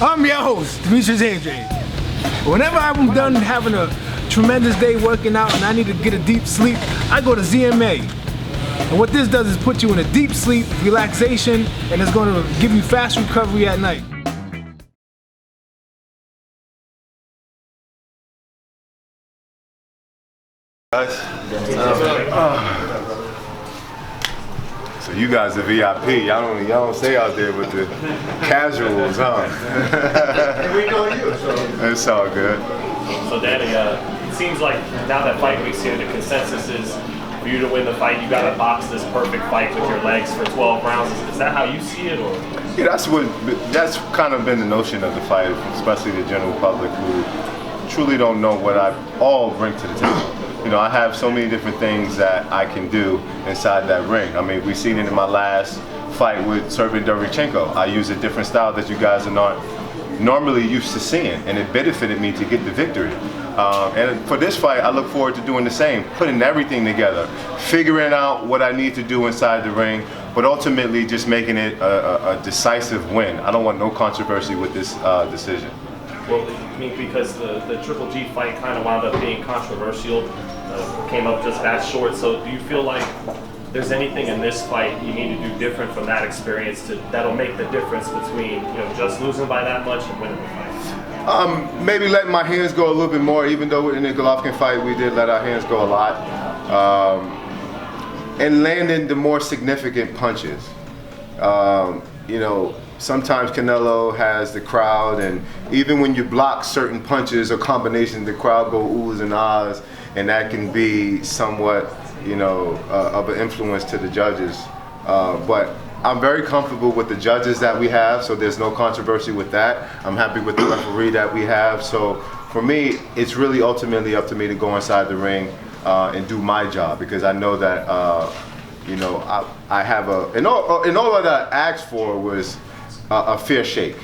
I'm your host, Demetrius Andre. Whenever I'm done having a tremendous day working out and I need to get a deep sleep, I go to ZMA. And what this does is put you in a deep sleep, relaxation, and it's going to give you fast recovery at night. So you guys are VIP. Y'all don't stay out there with the casuals, huh? And we know you, so. It's all good. So Danny, it seems like now that fight week's here, the consensus is for you to win the fight, you got to box this perfect fight with your legs for 12 rounds. Is that how you see it, or? Yeah, that's kind of been the notion of the fight, especially the general public who truly don't know what I all bring to the table. You know, I have so many different things that I can do inside that ring. I mean, we've seen it in my last fight with Serbian Derevchenko. I use a different style that you guys are not normally used to seeing, and it benefited me to get the victory. And for this fight, I look forward to doing the same, putting everything together, figuring out what I need to do inside the ring, but ultimately just making it a decisive win. I don't want no controversy with this decision. Well, I mean, because the Triple G fight kind of wound up being controversial, came up just that short. So do you feel like there's anything in this fight you need to do different from that experience that'll make the difference between just losing by that much and winning the fight? Maybe letting my hands go a little bit more, even though in the Golovkin fight we did let our hands go a lot. And landing the more significant punches. Sometimes Canelo has the crowd, and even when you block certain punches or combinations, the crowd go oohs and ahs, and that can be somewhat, of an influence to the judges. But I'm very comfortable with the judges that we have, so there's no controversy with that. I'm happy with the referee that we have. So for me, it's really ultimately up to me to go inside the ring and do my job, because I know that, I have and all that I asked for was a fair shake.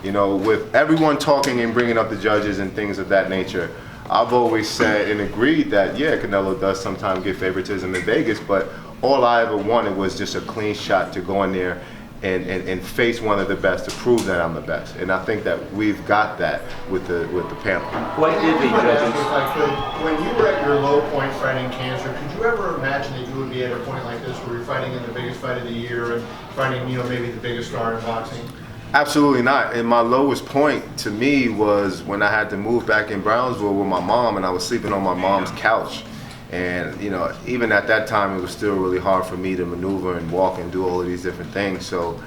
With everyone talking and bringing up the judges and things of that nature, I've always said and agreed that, yeah, Canelo does sometimes get favoritism in Vegas, but all I ever wanted was just a clean shot to go in there and face one of the best to prove that I'm the best. And I think that we've got that with the panel. What did the judges? If I could, when you were at your low point fighting cancer, could you ever imagine that you would be at a point like this where you're fighting in the biggest fight of the year and fighting, maybe the biggest star in boxing? Absolutely not. And my lowest point to me was when I had to move back in Brownsville with my mom, and I was sleeping on my mom's couch. And even at that time, it was still really hard for me to maneuver and walk and do all of these different things. So,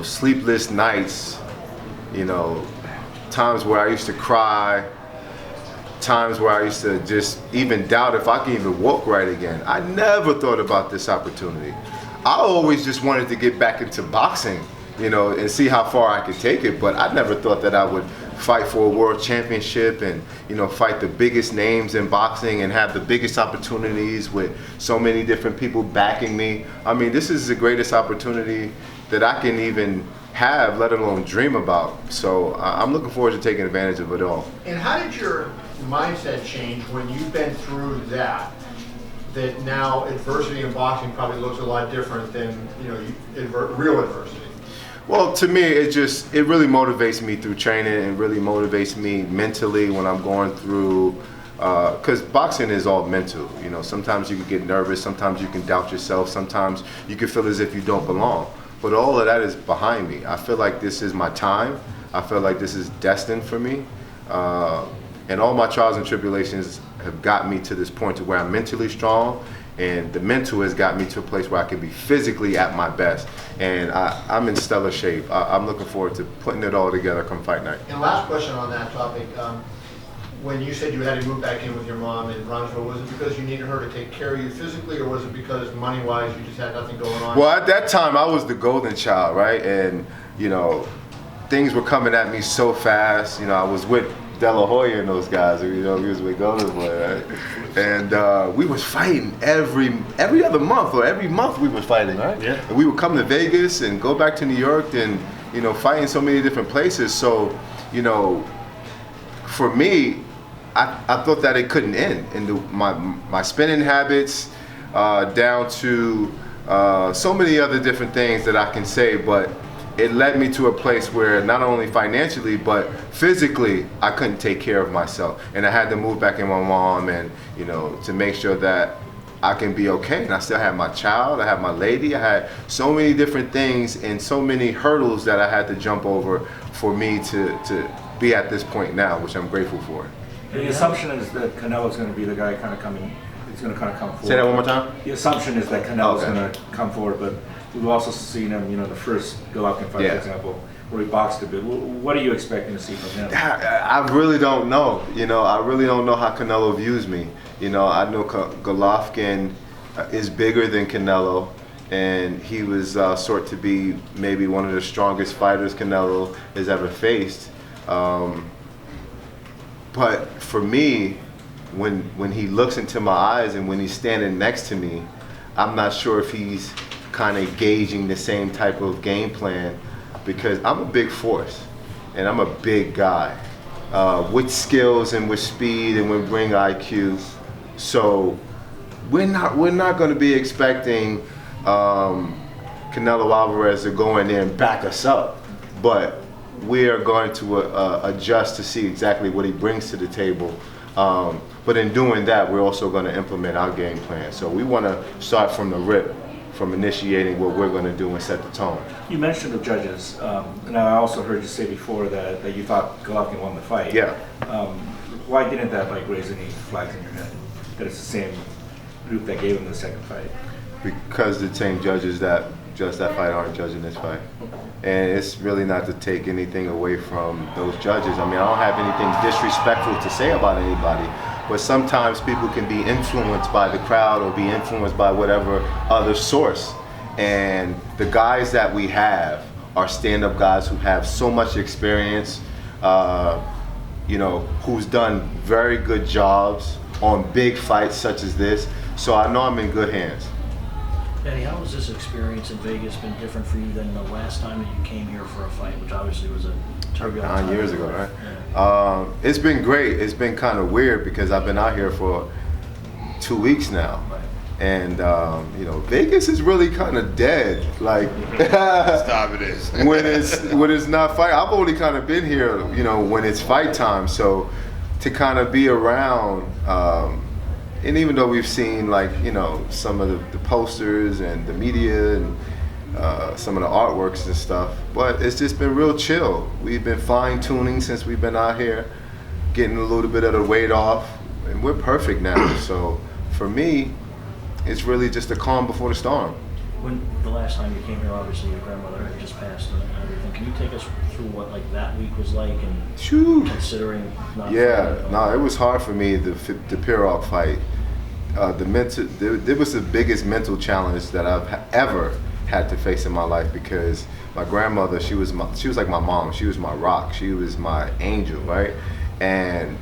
sleepless nights, times where I used to cry, times where I used to just even doubt if I could even walk right again. I never thought about this opportunity. I always just wanted to get back into boxing, and see how far I could take it. But I never thought that I would fight for a world championship and, fight the biggest names in boxing and have the biggest opportunities with so many different people backing me. I mean, this is the greatest opportunity that I can even have, let alone dream about. So I'm looking forward to taking advantage of it all. And how did your mindset change when you've been through that now adversity in boxing probably looks a lot different than, real adversity? Well, to me, it really motivates me through training, and really motivates me mentally when I'm going through, because boxing is all mental. Sometimes you can get nervous, sometimes you can doubt yourself, sometimes you can feel as if you don't belong. But all of that is behind me. I feel like this is my time. I feel like this is destined for me. And all my trials and tribulations have got me to this point to where I'm mentally strong. And the mental has got me to a place where I can be physically at my best. And I'm in stellar shape. I'm looking forward to putting it all together come fight night. And last question on that topic. When you said you had to move back in with your mom in Brownsville, was it because you needed her to take care of you physically, or was it because money-wise you just had nothing going on? Well, at that time, I was the golden child, right? And, things were coming at me so fast. I was with De La Hoya and those guys, we was with Golden Boy, right? And we was fighting every other month, or every month we was fighting, right? Yeah. And we would come to Vegas and go back to New York and, fight in so many different places. So, for me, I thought that it couldn't end. And my spinning habits, down to so many other different things that I can say, but it led me to a place where not only financially but physically I couldn't take care of myself, and I had to move back in with my mom, and you know, to make sure that I can be okay. And I still have my child, I have my lady, I had so many different things and so many hurdles that I had to jump over for me to be at this point now, which I'm grateful for. The assumption is that Canelo's going to be the guy kind of coming. He's going to kind of come forward. Say that one more time. The assumption is that Canelo's Okay. going to come forward, but we've also seen him, you know, the first Golovkin fight, Yeah. for example, where he boxed a bit. What are you expecting to see from him? I really don't know. You know, I really don't know how Canelo views me. You know, I know Golovkin is bigger than Canelo, and he was sort to be maybe one of the strongest fighters Canelo has ever faced. But for me, when he looks into my eyes and when he's standing next to me, I'm not sure if he's kind of gauging the same type of game plan, because I'm a big force and I'm a big guy with skills and with speed and with ring IQ. So we're not going to be expecting Canelo Alvarez to go in there and back us up, but we are going to adjust to see exactly what he brings to the table. But in doing that, we're also going to implement our game plan. So we want to start from the rip, from initiating what we're going to do and set the tone. You mentioned the judges, and I also heard you say before that you thought Golovkin won the fight. Yeah. Why didn't that like raise any flags in your head? That it's the same group that gave him the second fight? Because the same judges that judge that fight aren't judging this fight. And it's really not to take anything away from those judges. I mean, I don't have anything disrespectful to say about anybody, but sometimes people can be influenced by the crowd or be influenced by whatever other source. And the guys that we have are stand-up guys who have so much experience, you know, who's done very good jobs on big fights such as this. So I know I'm in good hands. Eddie, how has this experience in Vegas been different for you than the last time that you came here for a fight, which obviously was a turbulent 9 years ago, right? Yeah. It's been great. It's been kind of weird because I've been out here for 2 weeks now. Right. And, you know, Vegas is really kind of dead. Like, Stop it is. when it's not fight, I've only kind of been here, you know, when it's fight time. So to kind of be around, and even though we've seen, like, you know, some of the posters and the media and some of the artworks and stuff, but it's just been real chill. We've been fine tuning since we've been out here, getting a little bit of the weight off, and we're perfect now. So for me, it's really just a calm before the storm. When the last time you came here, obviously your grandmother had just passed and everything. Can you take us through what like that week was like, and Shoo. considering not Yeah, fighting? no, it was hard for me, the Pirog fight. It was the biggest mental challenge that I've ever had to face in my life, because my grandmother, she was like my mom. She was my rock. She was my angel, right? And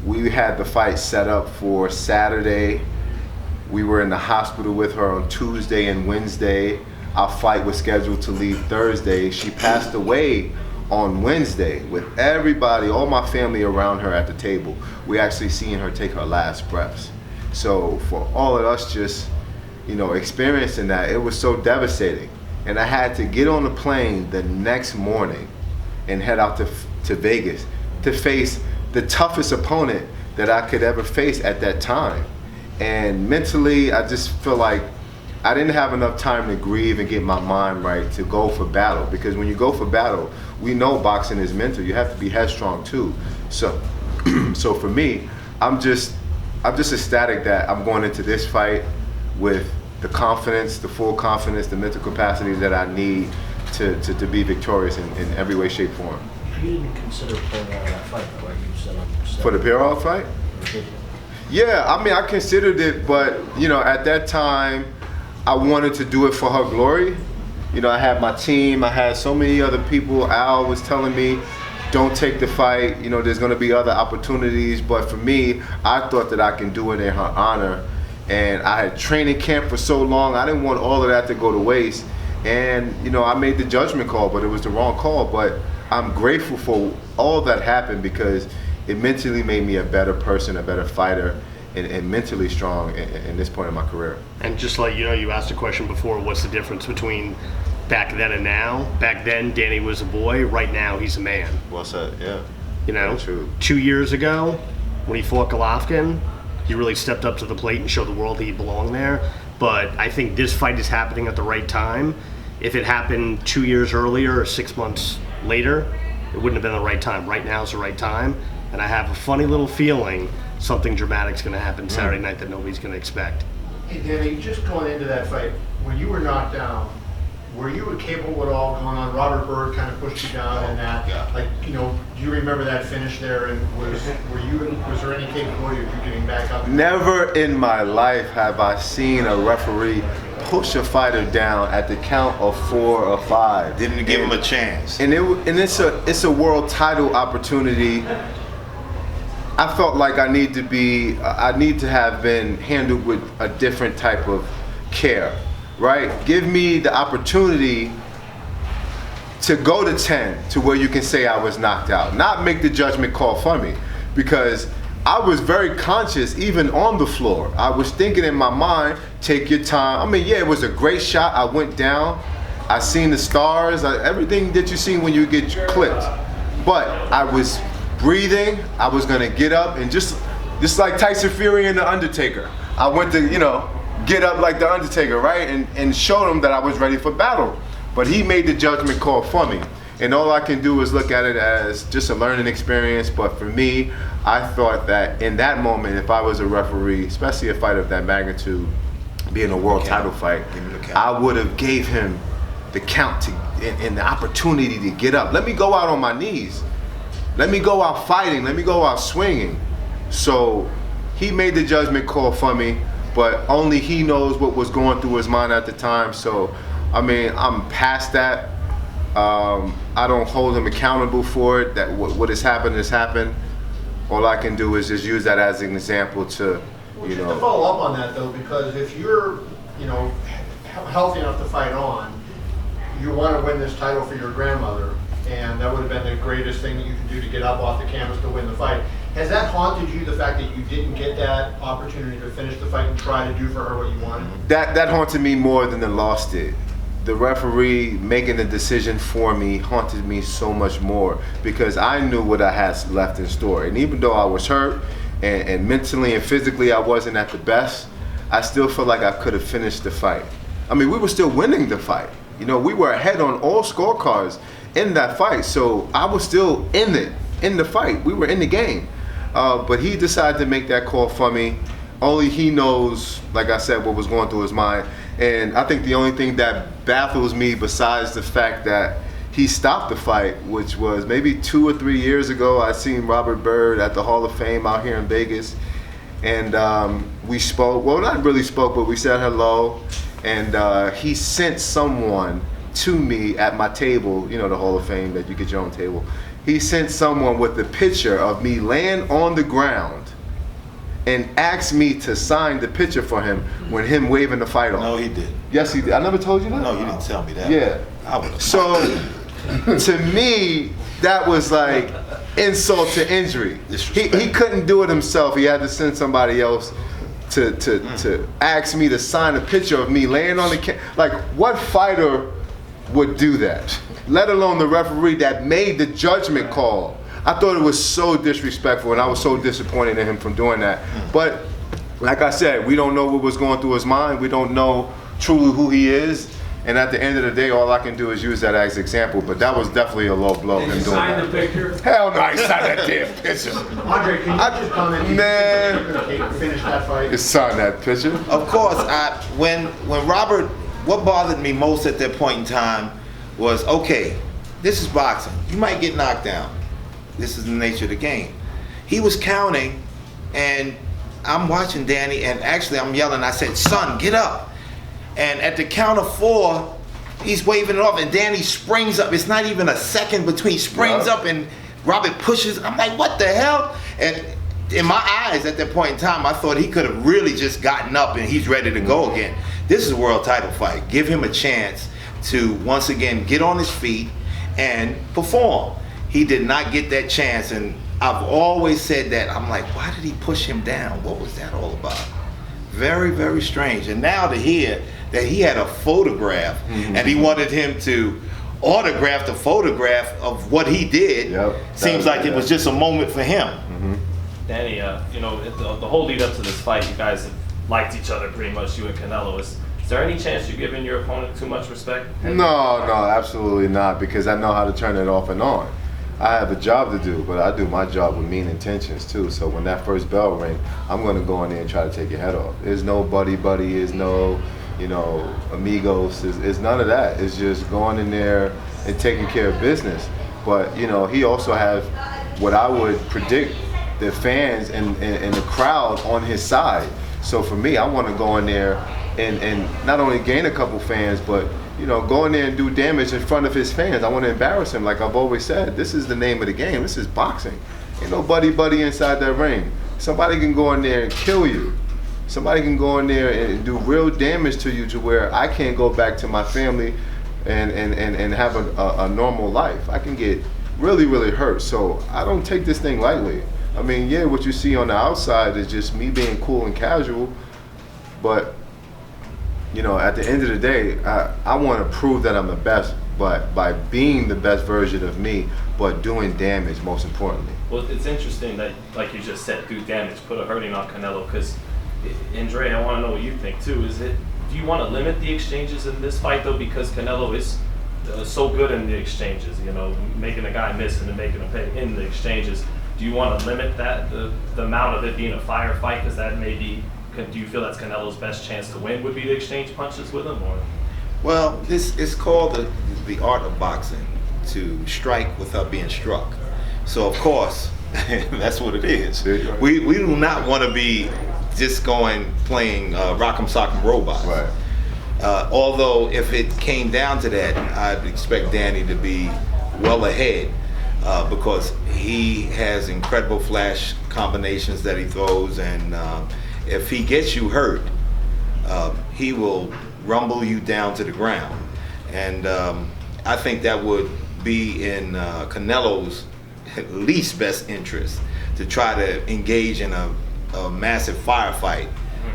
we had the fight set up for Saturday. We were in the hospital with her on Tuesday and Wednesday. Our fight was scheduled to leave Thursday. She passed away on Wednesday with everybody, all my family around her at the table. We actually seen her take her last breaths. So for all of us just, you know, experiencing that, it was so devastating. And I had to get on the plane the next morning and head out to Vegas to face the toughest opponent that I could ever face at that time. And mentally, I just feel like I didn't have enough time to grieve and get my mind right to go for battle. Because when you go for battle, we know boxing is mental. You have to be headstrong too. So, so for me, I'm just ecstatic that I'm going into this fight with the confidence, the full confidence, the mental capacity that I need to be victorious in every way, shape, form. You didn't consider pulling out of that fight, though, right? You said For the Pirog fight? Yeah, I mean, I considered it, but, you know, at that time, I wanted to do it for her glory. You know, I had my team, I had so many other people. Al was telling me, don't take the fight, you know, there's gonna be other opportunities. But for me, I thought that I can do it in her honor. And I had training camp for so long, I didn't want all of that to go to waste. And, you know, I made the judgment call, but it was the wrong call. But I'm grateful for all that happened, because it mentally made me a better person, a better fighter, and mentally strong in this point in my career. And just like, you know, you asked a question before, what's the difference between back then and now. Back then, Danny was a boy. Right now, he's a man. Well said, yeah. You know, Very true. 2 years ago, when he fought Golovkin, he really stepped up to the plate and showed the world he belonged there. But I think this fight is happening at the right time. If it happened 2 years earlier or 6 months later, it wouldn't have been the right time. Right now is the right time. And I have a funny little feeling something dramatic's going to happen Saturday night that nobody's going to expect. Hey, Danny, just going into that fight, when you were knocked down, were you capable at all going on? Robert Byrd kind of pushed you down in that. Yeah. Like, you know, do you remember that finish there? And was there any capability of you getting back up? Never in my life have I seen a referee push a fighter down at the count of 4 or 5. Didn't give him a chance. And it's a world title opportunity. I felt like I need to have been handled with a different type of care, right? Give me the opportunity to go to 10 to where you can say I was knocked out, not make the judgment call for me, because I was very conscious even on the floor. I was thinking in my mind, take your time. I mean, yeah, it was a great shot. I went down. I seen the stars, everything that you see when you get clipped. But I was breathing. I was gonna get up and just like Tyson Fury and The Undertaker. I went to, get up like The Undertaker, right? And show him that I was ready for battle. But he made the judgment call for me. And all I can do is look at it as just a learning experience. But for me, I thought that in that moment, if I was a referee, especially a fight of that magnitude, being a world title fight, I would have gave him the count and the opportunity to get up. Let me go out on my knees. Let me go out fighting. Let me go out swinging. So he made the judgment call for me, but only he knows what was going through his mind at the time. So, I mean, I'm past that. I don't hold him accountable for it. That what has happened has happened. All I can do is just use that as an example to, Well, just to follow up on that though, because if you're, healthy enough to fight on, you want to win this title for your grandmother, and that would have been the greatest thing that you could do to get up off the canvas to win the fight. Has that haunted you, the fact that you didn't get that opportunity to finish the fight and try to do for her what you wanted? That haunted me more than the loss did. The referee making the decision for me haunted me so much more because I knew what I had left in store. And even though I was hurt and mentally and physically I wasn't at the best, I still felt like I could have finished the fight. I mean, we were still winning the fight. We were ahead on all scorecards in that fight. So I was still in the fight. We were in the game. But he decided to make that call for me. Only he knows, like I said, what was going through his mind. And I think the only thing that baffles me, besides the fact that he stopped the fight, which was maybe 2 or 3 years ago, I seen Robert Byrd at the Hall of Fame out here in Vegas. And we spoke, well, not really spoke, but we said hello. And he sent someone to me at my table, the Hall of Fame that you get your own table. He sent someone with a picture of me laying on the ground and asked me to sign the picture for him when him waving the fight off. No, he did. Yes, he did. I never told you that? No, you didn't tell me that. Yeah. I would have. So, to me, that was like insult to injury. He couldn't do it himself. He had to send somebody else to ask me to sign a picture of me laying on the like, what fighter would do that? Let alone the referee that made the judgment call. I thought it was so disrespectful, and I was so disappointed in him from doing that. But like I said, we don't know what was going through his mind. We don't know truly who he is. And at the end of the day, all I can do is use that as an example. But that was definitely a low blow. Did you sign the picture? Hell no, I signed that damn picture. Andre, can you just comment? Man, finish that fight? you signed that picture. Of course, when Robert, what bothered me most at that point in time was, okay, this is boxing. You might get knocked down. This is the nature of the game. He was counting, and I'm watching Danny, and actually I'm yelling. I said, son, get up. And at the count of 4, he's waving it off, and Danny springs up. It's not even a second between. Springs up, and Robert pushes. I'm like, what the hell? And in my eyes at that point in time, I thought he could have really just gotten up, and he's ready to go again. This is a world title fight. Give him a chance to once again get on his feet and perform. He did not get that chance, and I've always said that. I'm like, why did he push him down? What was that all about? Very, very strange. And now to hear that he had a photograph, and he wanted him to autograph the photograph of what he did. Seems like it was just a moment for him. Danny, you know, the whole lead up to this fight, you guys have liked each other pretty much, you and Canelo. Is there any chance you're giving your opponent too much respect? No, absolutely not, because I know how to turn it off and on. I have a job to do, but I do my job with mean intentions too. So when that first bell ring, I'm going to go in there and try to take your head off. There's no buddy, there's no, you know, amigos. It's none of that. It's just going in there and taking care of business. But, you know, he also has what I would predict the fans and the crowd on his side. So for me, I want to go in there and not only gain a couple fans, but, you know, go in there and do damage in front of his fans. I want to embarrass him, like I've always said. This is the name of the game. This is boxing. Ain't no buddy inside that ring. Somebody can go in there and kill you. Somebody can go in there and do real damage to you to where I can't go back to my family and have a normal life. I can get really hurt. So I don't take this thing lightly. I mean, yeah, what you see on the outside is just me being cool and casual, but you know, at the end of the day, I want to prove that I'm the best, but by being the best version of me, but doing damage most importantly. Well, it's interesting that, like you just said, do damage, put a hurting on Canelo, because, Andre, I want to know what you think too. Do you want to limit the exchanges in this fight though, because Canelo is so good in the exchanges, you know, making a guy miss and then making him pay in the exchanges. Do you want to limit that, the amount of it being a firefight, because that may be, do you feel that's Canelo's best chance to win would be to exchange punches with him, or? Well, this is called the art of boxing, to strike without being struck. So of course, that's what it is. We do not want to be just playing rock'em sock'em robots. Right. Although if it came down to that, I'd expect Danny to be well ahead because he has incredible flash combinations that he throws, and if he gets you hurt, he will rumble you down to the ground. And I think that would be in Canelo's least best interest to try to engage in a massive firefight.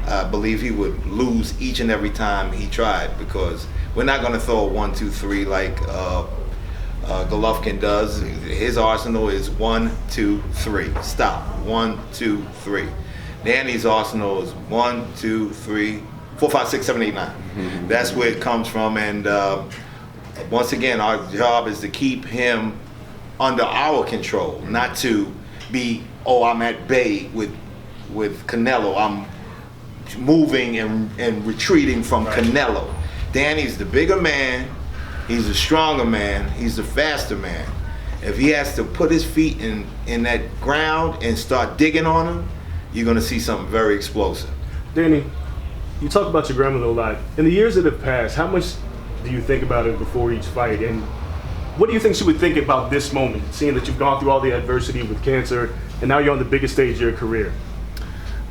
I believe he would lose each and every time he tried, because we're not going to throw a 1, 2, 3 like Golovkin does. His arsenal is 1, 2, 3. Stop. 1, 2, 3. Danny's arsenal is 1, 2, 3, 4, 5, 6, 7, 8, 9. That's where it comes from. And once again, our job is to keep him under our control, not to be, oh, I'm at bay with Canelo. I'm moving and retreating from Canelo. Danny's the bigger man. He's the stronger man. He's the faster man. If he has to put his feet in that ground and start digging on him, you're going to see something very explosive. Danny, you talk about your grandmother a lot. In the years that have passed, how much do you think about it before each fight? And what do you think she would think about this moment, seeing that you've gone through all the adversity with cancer and now you're on the biggest stage of your career?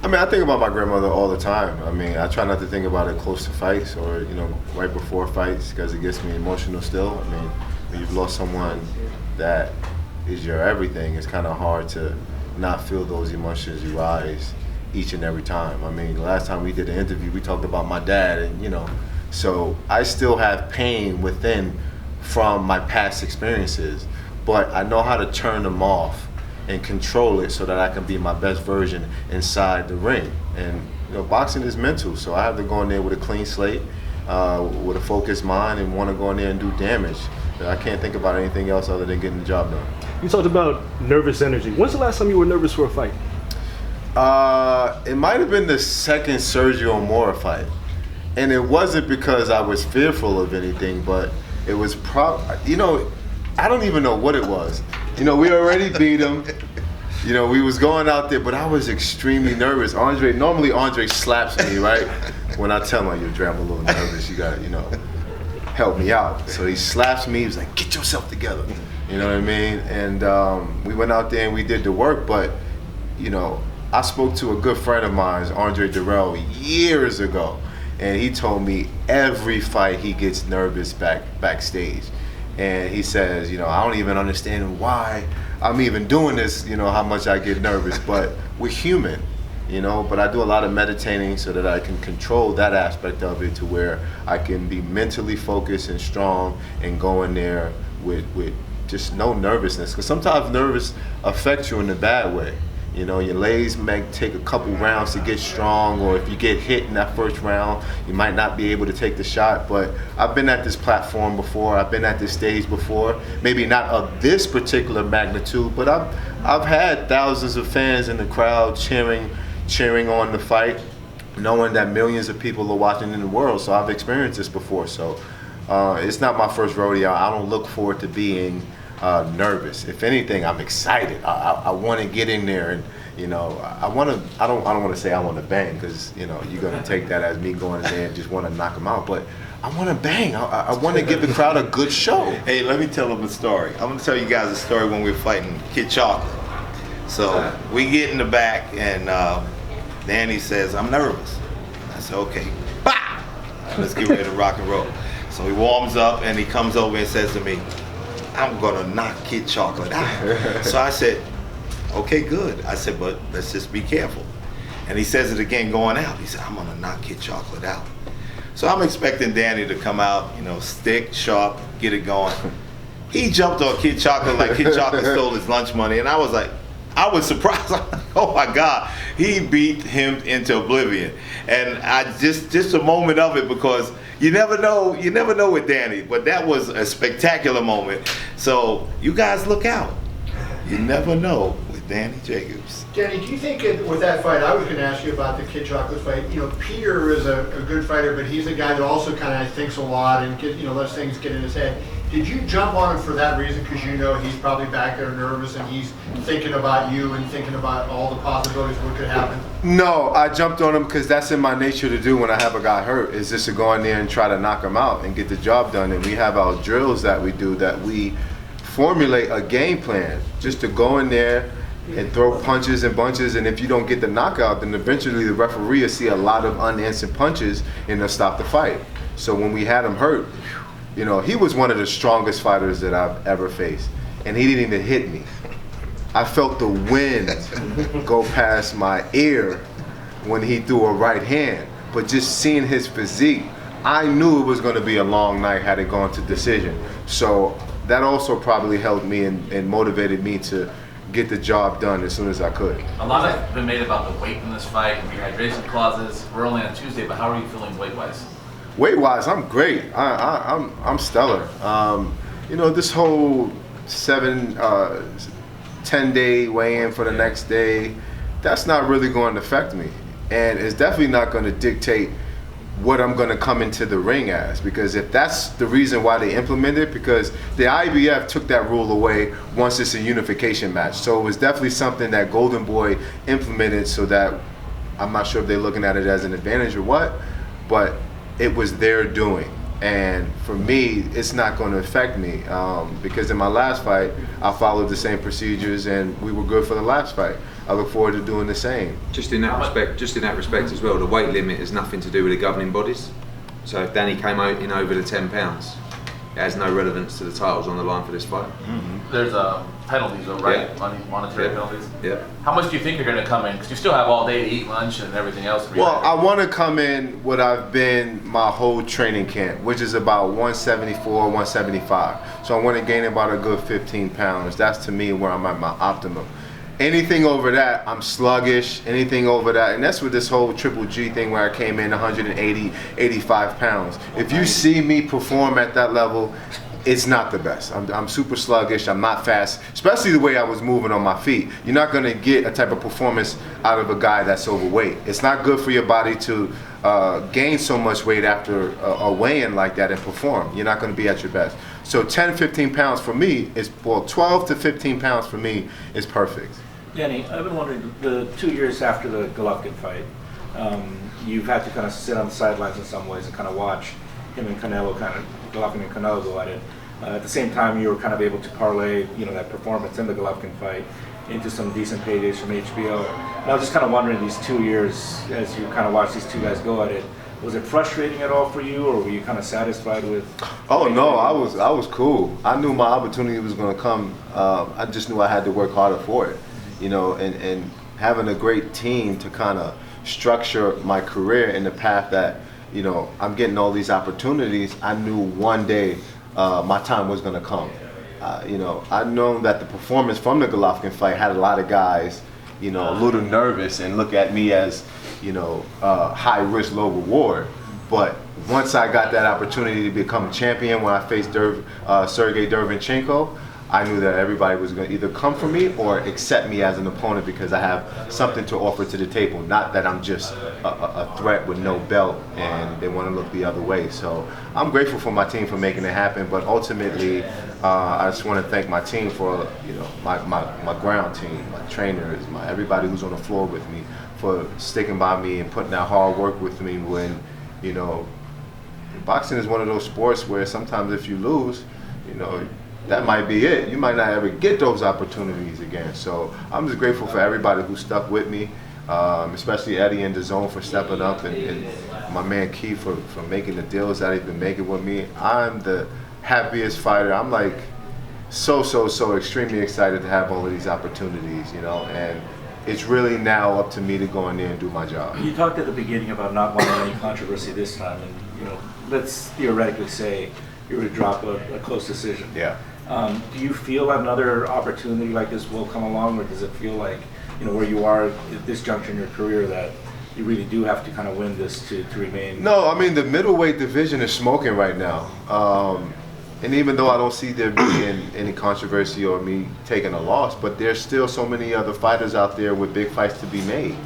I mean, I think about my grandmother all the time. I mean, I try not to think about it close to fights or, you know, right before fights, because it gets me emotional still. I mean, when you've lost someone that is your everything, it's kind of hard to not feel those emotions rise each and every time. I mean, the last time we did an interview, we talked about my dad, and, you know, so I still have pain within from my past experiences, but I know how to turn them off and control it so that I can be my best version inside the ring. And you know, boxing is mental, so I have to go in there with a clean slate, with a focused mind, and want to go in there and do damage. I can't think about anything else other than getting the job done. You talked about nervous energy. When's the last time you were nervous for a fight? It might have been the second Sergio Mora fight, and it wasn't because I was fearful of anything, but it was you know, I don't even know what it was. You know, we already beat him. You know, we was going out there, but I was extremely nervous. Normally Andre slaps me, right? When I tell him, Dre, I'm a little nervous. You gotta, you know, help me out. So he slaps me. He was like, get yourself together. You know what I mean? And we went out there and we did the work, but, you know, I spoke to a good friend of mine, Andre Durrell, years ago. And he told me every fight he gets nervous backstage. And he says, you know, I don't even understand why I'm even doing this, you know, how much I get nervous, but we're human. you know, but I do a lot of meditating so that I can control that aspect of it to where I can be mentally focused and strong and go in there with just no nervousness, because sometimes nervous affects you in a bad way. You know, your legs may take a couple rounds to get strong, or if you get hit in that first round, you might not be able to take the shot. But I've been at this platform before, I've been at this stage before, maybe not of this particular magnitude, but I've had thousands of fans in the crowd cheering on the fight, knowing that millions of people are watching in the world. So I've experienced this before. So it's not my first rodeo. I don't look forward to being nervous. If anything, I'm excited. I want to get in there, and you know, I don't want to say I want to bang, because you know you're gonna take that as me going in there and just want to knock them out. But I want to bang. I want to give the crowd a good show. Hey, let me tell them a story. I'm gonna tell you guys a story when we were fighting Kid Chocolate. So we get in the back, and Danny says, "I'm nervous." I said, "Okay, bah! Let's get ready to rock and roll." So he warms up, and he comes over and says to me, "I'm gonna knock Kid Chocolate out." So I said, "Okay, good." I said, "But let's just be careful." And he says it again going out. He said, "I'm gonna knock Kid Chocolate out." So I'm expecting Danny to come out, you know, stick, sharp, get it going. He jumped on Kid Chocolate like Kid Chocolate stole his lunch money, and I was surprised. I'm like, oh my God, he beat him into oblivion. And I just a moment of it, because you never know with Danny, but that was a spectacular moment. So you guys look out. You never know with Danny Jacobs. Danny, do you think with that fight, I was going to ask you about the Kid Chocolate fight. You know, Peter is a good fighter, but he's a guy that also kind of thinks a lot and lets things get in his head. Did you jump on him for that reason, because you know he's probably back there nervous and he's thinking about you and thinking about all the possibilities of what could happen? No, I jumped on him because that's in my nature to do when I have a guy hurt, is just to go in there and try to knock him out and get the job done. And we have our drills that we do, that we formulate a game plan just to go in there and throw punches and bunches, and if you don't get the knockout, then eventually the referee will see a lot of unanswered punches and they'll stop the fight. So when we had him hurt, you know, he was one of the strongest fighters that I've ever faced, and he didn't even hit me. I felt the wind go past my ear when he threw a right hand, but just seeing his physique, I knew it was going to be a long night had it gone to decision. So that also probably helped me and motivated me to get the job done as soon as I could. A lot has been made about the weight in this fight and rehydration clauses. We're only on Tuesday, but how are you feeling weight-wise? Weight-wise, I'm great. I'm stellar. You know, this whole 10-day weigh-in for the next day, that's not really going to affect me, and it's definitely not going to dictate what I'm going to come into the ring as, because if that's the reason why they implemented it, because the IBF took that rule away once it's a unification match. So it was definitely something that Golden Boy implemented, so that I'm not sure if they're looking at it as an advantage or what, but it was their doing. And for me, it's not going to affect me, because in my last fight, I followed the same procedures and we were good for the last fight. I look forward to doing the same. Just in that respect as well, the weight limit has nothing to do with the governing bodies. So if Danny came out in over the 10 pounds, it has no relevance to the titles on the line for this fight. Mm-hmm. There's penalties though, right? Yeah. Monetary penalties? Yeah. How much do you think you're going to come in? Because you still have all day to eat lunch and everything else. Well, I want to come in what I've been my whole training camp, which is about 174, 175. So I want to gain about a good 15 pounds. That's to me where I'm at my optimum. Anything over that, I'm sluggish. Anything over that, and that's with this whole Triple G thing where I came in 180, 85 pounds. If you see me perform at that level, it's not the best. I'm super sluggish, I'm not fast, especially the way I was moving on my feet. You're not gonna get a type of performance out of a guy that's overweight. It's not good for your body to gain so much weight after a weigh-in like that and perform. You're not gonna be at your best. So 10, 15 pounds for me is, well, 12 to 15 pounds for me is perfect. Danny, I've been wondering, the 2 years after the Golovkin fight, you've had to kind of sit on the sidelines in some ways and kind of watch him and Canelo, Golovkin and Canelo go at it. At the same time, you were kind of able to parlay, that performance in the Golovkin fight into some decent paydays from HBO. And I was just kind of wondering, these 2 years, as you kind of watched these two guys go at it, was it frustrating at all for you, or were you kind of satisfied with? Oh no, I was cool. I knew my opportunity was going to come. I just knew I had to work harder for it. And having a great team to kind of structure my career in the path that, you know, I'm getting all these opportunities, I knew one day my time was going to come. You know, I know that the performance from the Golovkin fight had a lot of guys, you know, a little nervous and look at me as, you know, high risk, low reward. But once I got that opportunity to become champion when I faced Sergey Derevyanchenko, I knew that everybody was going to either come for me or accept me as an opponent because I have something to offer to the table. Not that I'm just a threat with no belt and they want to look the other way. So I'm grateful for my team for making it happen. But ultimately, I just want to thank my team for, you know, my ground team, my trainers, everybody who's on the floor with me for sticking by me and putting that hard work with me when, you know, boxing is one of those sports where sometimes if you lose, you know, that might be it. You might not ever get those opportunities again. So I'm just grateful for everybody who stuck with me, especially Eddie and DAZN for stepping up and my man Keith for making the deals that he's been making with me. I'm the happiest fighter. I'm like so extremely excited to have all of these opportunities, you know, and it's really now up to me to go in there and do my job. You talked at the beginning about not wanting any controversy this time, and you know, let's theoretically say you were to drop a close decision. Yeah. Do you feel another opportunity like this will come along, or does it feel like, you know, where you are at this juncture in your career that you really do have to kind of win this to remain? No, I mean, the middleweight division is smoking right now. And even though I don't see there being any controversy or me taking a loss, but there's still so many other fighters out there with big fights to be made.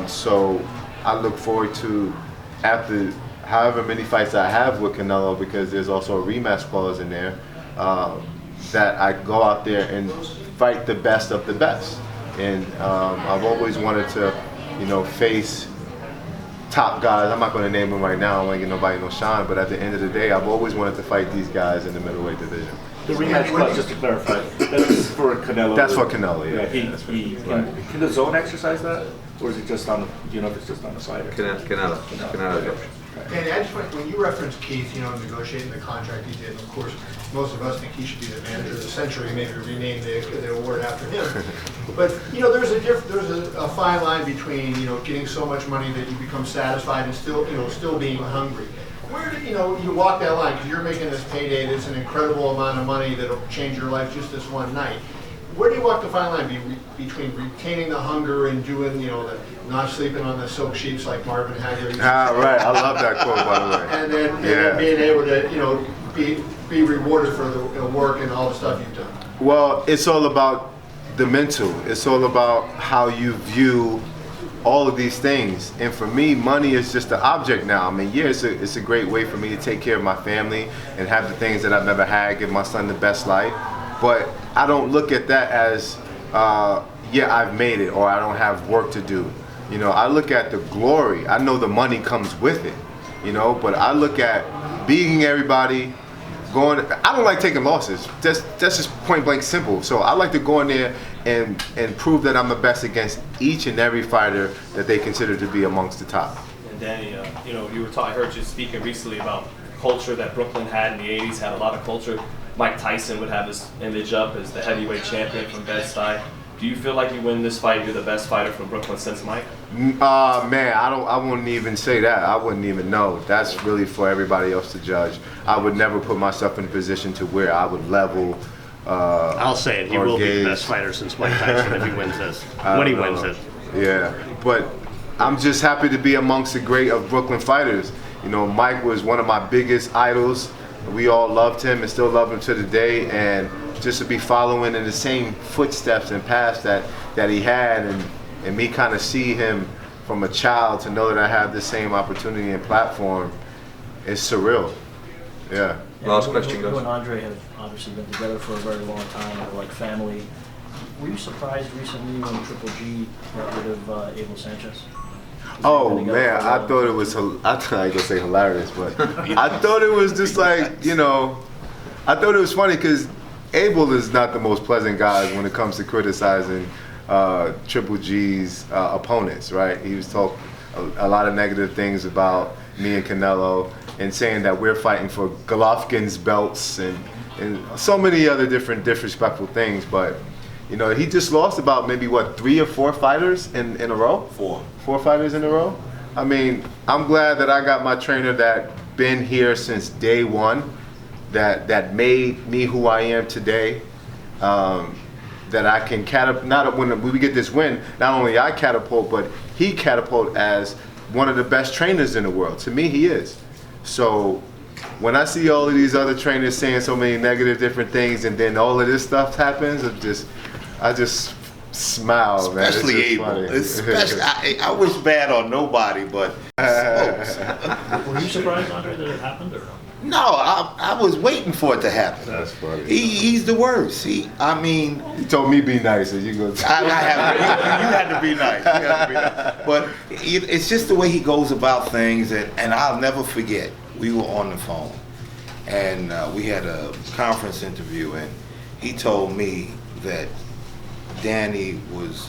So I look forward to, after however many fights I have with Canelo, because there's also a rematch clause in there, that I go out there and fight the best of the best. And I've always wanted to, you know, face top guys. I'm not going to name them right now. I don't want to get nobody no shine. But at the end of the day, I've always wanted to fight these guys in the middleweight division. The rematch clause, just to clarify, that's for Canelo. That's for Canelo, yeah. Can the zone exercise that, or is it just on? Do you know if it's just on the fighter? Canelo. Danny, I just want, when you referenced Keith, you know, negotiating the contract he did, and of course, most of us think he should be the manager of the century, maybe rename the award after him. But, you know, there's a fine line between, you know, getting so much money that you become satisfied and still, you know, still being hungry. Where do you know, you walk that line, because you're making this payday, that's an incredible amount of money that'll change your life just this one night. Where do you walk the fine line between retaining the hunger and doing, you know, not sleeping on the silk sheets like Marvin Hagler? Right. I love that quote, by the way. And then being able to, you know, be rewarded for the work and all the stuff you've done. Well, it's all about the mental. It's all about how you view all of these things. And for me, money is just an object now. I mean, yeah, it's a great way for me to take care of my family and have the things that I've never had, give my son the best life. But I don't look at that as, yeah, I've made it, or I don't have work to do. You know, I look at the glory. I know the money comes with it, you know, but I look at beating everybody, I don't like taking losses. That's just point blank simple. So I like to go in there and prove that I'm the best against each and every fighter that they consider to be amongst the top. And Danny, you know, I heard you speaking recently about culture that Brooklyn had in the 80s, had a lot of culture. Mike Tyson would have his image up as the heavyweight champion from Bed-Stuy. Do you feel like you win this fight, you're the best fighter from Brooklyn since Mike? Man, I wouldn't even say that. I wouldn't even know. That's really for everybody else to judge. I would never put myself in a position to where I would level. I'll say it. He will be the best fighter since Mike Tyson if he wins this. When he wins it. Yeah, but I'm just happy to be amongst the great of Brooklyn fighters. You know, Mike was one of my biggest idols. We all loved him and still love him to the day, and just to be following in the same footsteps and paths that he had, and me kind of see him from a child to know that I have the same opportunity and platform, is surreal. Yeah. Last question, guys. You and Andre have obviously been together for a very long time, you're like family. Were you surprised recently when Triple G got rid of Abel Sanchez? Oh man, I thought it was, I ain't gonna say hilarious, but I thought it was just like, you know, I thought it was funny because Abel is not the most pleasant guy when it comes to criticizing Triple G's opponents, right? He was talking a lot of negative things about me and Canelo and saying that we're fighting for Golovkin's belts and so many other different disrespectful things, but You know, he just lost about maybe what 3 or 4 fighters in a row. 4 fighters in a row. I mean, I'm glad that I got my trainer that been here since day one, that made me who I am today. That I can catapult. Not when we get this win, not only I catapult, but he catapult as one of the best trainers in the world. To me, he is. So when I see all of these other trainers saying so many negative different things, and then all of this stuff happens, I just smile, man. Especially Abel. Especially, I wish bad on nobody, but smokes. Were you surprised, Andre, that it happened or no? No, I was waiting for it to happen. That's funny. He's the worst. I mean, he told me be nice, and you go. You had to be nice. You had to be nice. But it's just the way he goes about things, and I'll never forget. We were on the phone, and we had a conference interview, and he told me that Danny was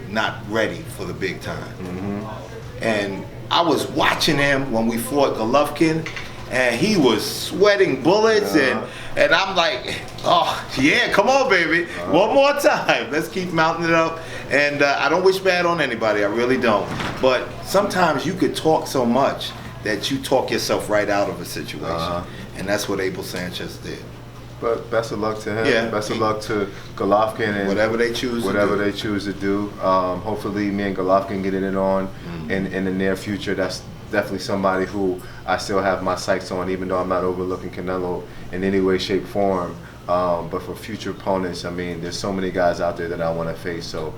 not ready for the big time. Mm-hmm. And I was watching him when we fought Golovkin, and he was sweating bullets, and I'm like, oh yeah, come on baby, one more time, let's keep mounting it up. And I don't wish bad on anybody, I really don't, but sometimes you could talk so much that you talk yourself right out of a situation, and that's what Abel Sanchez did. But best of luck to him. Yeah. Best of luck to Golovkin and whatever they choose to do. Hopefully, me and Golovkin get it on in the near future. That's definitely somebody who I still have my sights on, even though I'm not overlooking Canelo in any way, shape, form. But for future opponents, I mean, there's so many guys out there that I want to face. So,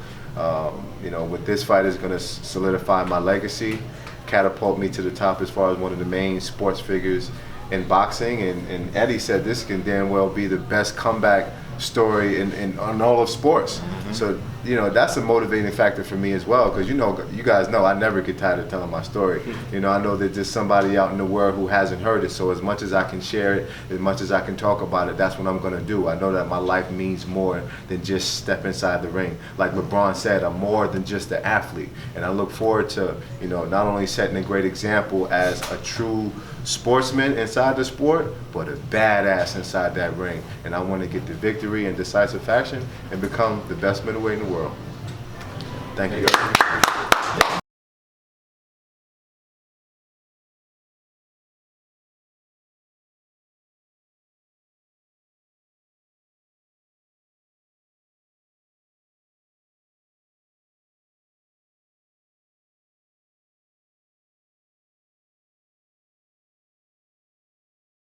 you know, with this fight is going to solidify my legacy, catapult me to the top as far as one of the main sports figures in boxing, and Eddie said this can damn well be the best comeback story in all of sports. Mm-hmm. So, you know, that's a motivating factor for me as well, because you guys know I never get tired of telling my story. You know, I know that there's somebody out in the world who hasn't heard it, so as much as I can share it, as much as I can talk about it, that's what I'm going to do. I know that my life means more than just step inside the ring. Like LeBron said, I'm more than just an athlete, and I look forward to, you know, not only setting a great example as a true sportsman inside the sport, but a badass inside that ring. And I want to get the victory in decisive fashion and become the best middleweight in the world. Thank you.